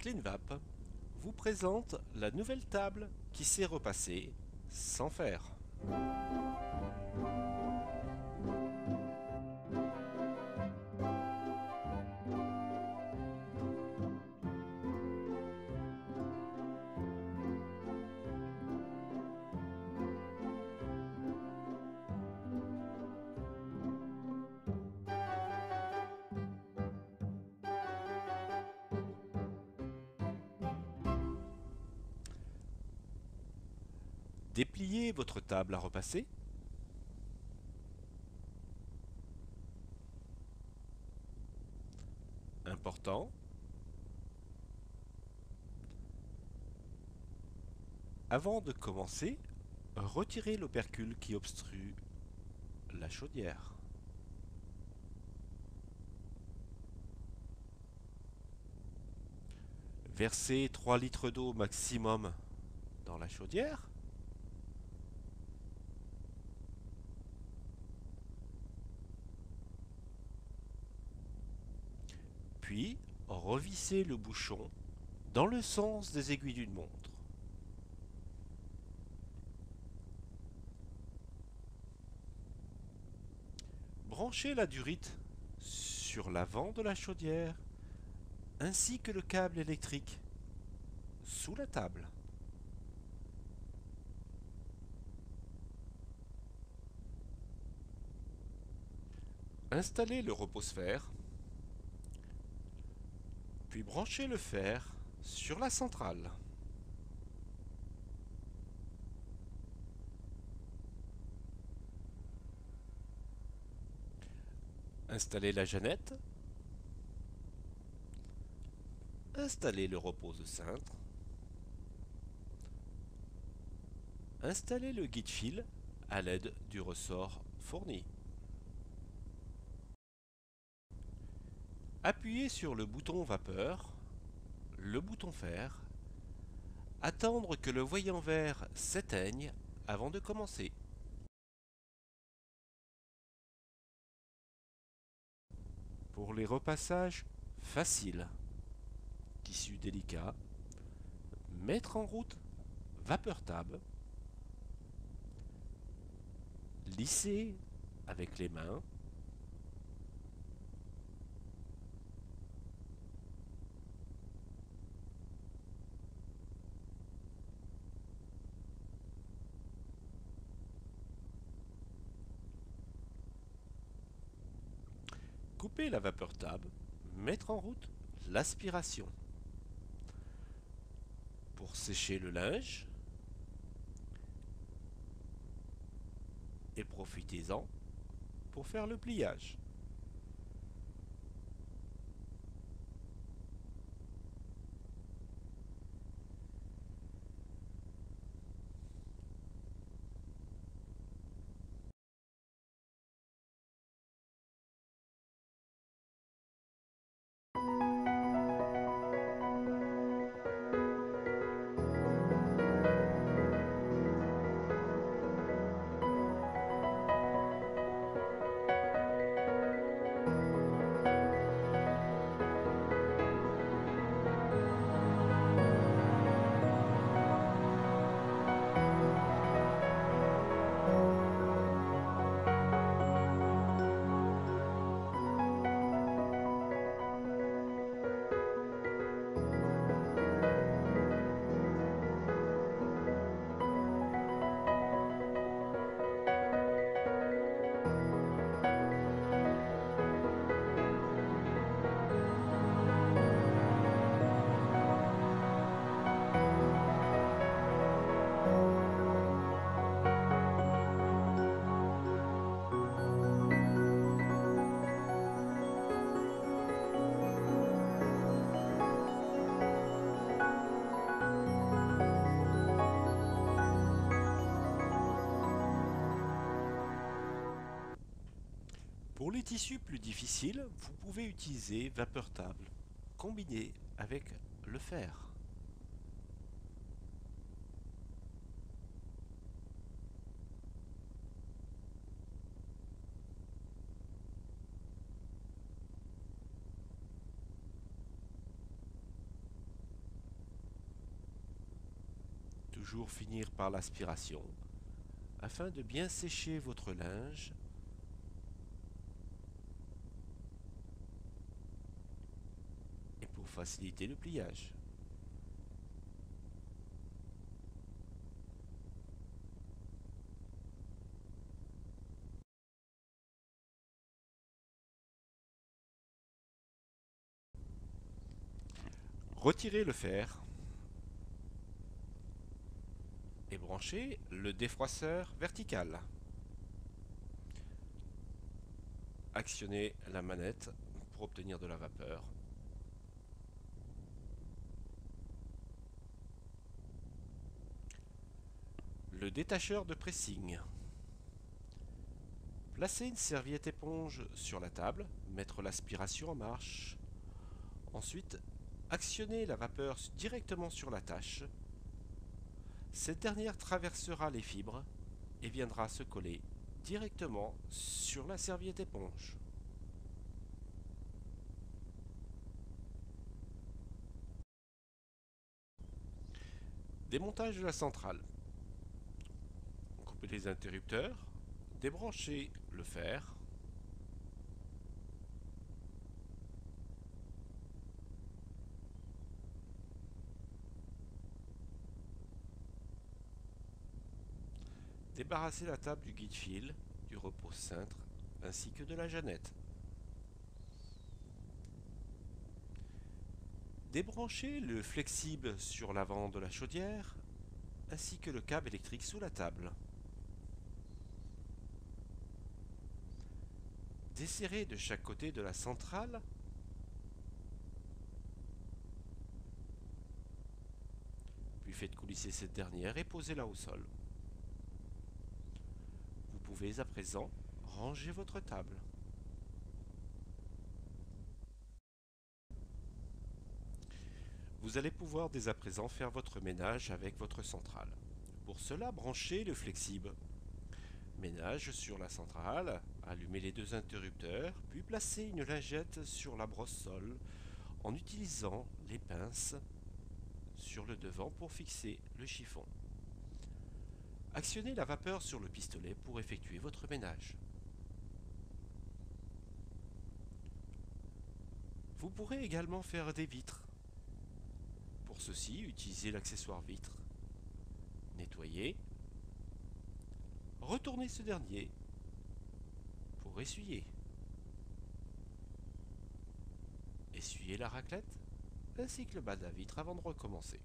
CleanVap vous présente la nouvelle table qui s'est repassée sans fer. Dépliez votre table à repasser. Important. Avant de commencer, retirez l'opercule qui obstrue la chaudière. Versez 3 litres d'eau maximum dans la chaudière. Puis, revissez le bouchon dans le sens des aiguilles d'une montre. Branchez la durite sur l'avant de la chaudière ainsi que le câble électrique sous la table. Installez le repose-fer, puis branchez le fer sur la centrale. Installez la jeannette. Installez le repose-cintre. Installez le guide-fil à l'aide du ressort fourni. Appuyez sur le bouton vapeur, le bouton fer, attendre que le voyant vert s'éteigne avant de commencer. Pour les repassages faciles, tissu délicat, mettre en route vapeur table, lisser avec les mains, couper la vapeur table, mettre en route l'aspiration. Pour sécher le linge, et profitez-en pour faire le pliage. Pour les tissus plus difficiles, vous pouvez utiliser vapeur table combiné avec le fer. toujours finir par l'aspiration afin de bien sécher votre linge et pour faciliter le pliage. Retirez le fer et branchez le défroisseur vertical. Actionnez la manette pour obtenir de la vapeur. Le détacheur de pressing. Placez une serviette éponge sur la table, mettre l'aspiration en marche. Ensuite, actionnez la vapeur directement sur la tâche. Cette dernière traversera les fibres et viendra se coller directement sur la serviette éponge. Démontage de la centrale. Coupez les interrupteurs, débranchez le fer. Débarrassez la table du guide-fil, du repose-cintre ainsi que de la jeannette. Débranchez le flexible sur l'avant de la chaudière ainsi que le câble électrique sous la table. Desserrez de chaque côté de la centrale puis faites coulisser cette dernière et posez-la au sol. Vous pouvez à présent ranger votre table. Vous allez pouvoir dès à présent faire votre ménage avec votre centrale. Pour cela, branchez le flexible. Ménage sur la centrale, allumez les deux interrupteurs, puis placez une lingette sur la brosse-sol en utilisant les pinces sur le devant pour fixer le chiffon. Actionnez la vapeur sur le pistolet pour effectuer votre ménage. Vous pourrez également faire des vitres. Pour ceci, utilisez l'accessoire vitre. Nettoyez. Retournez ce dernier pour essuyer. Essuyez la raclette ainsi que le bas de la vitre avant de recommencer.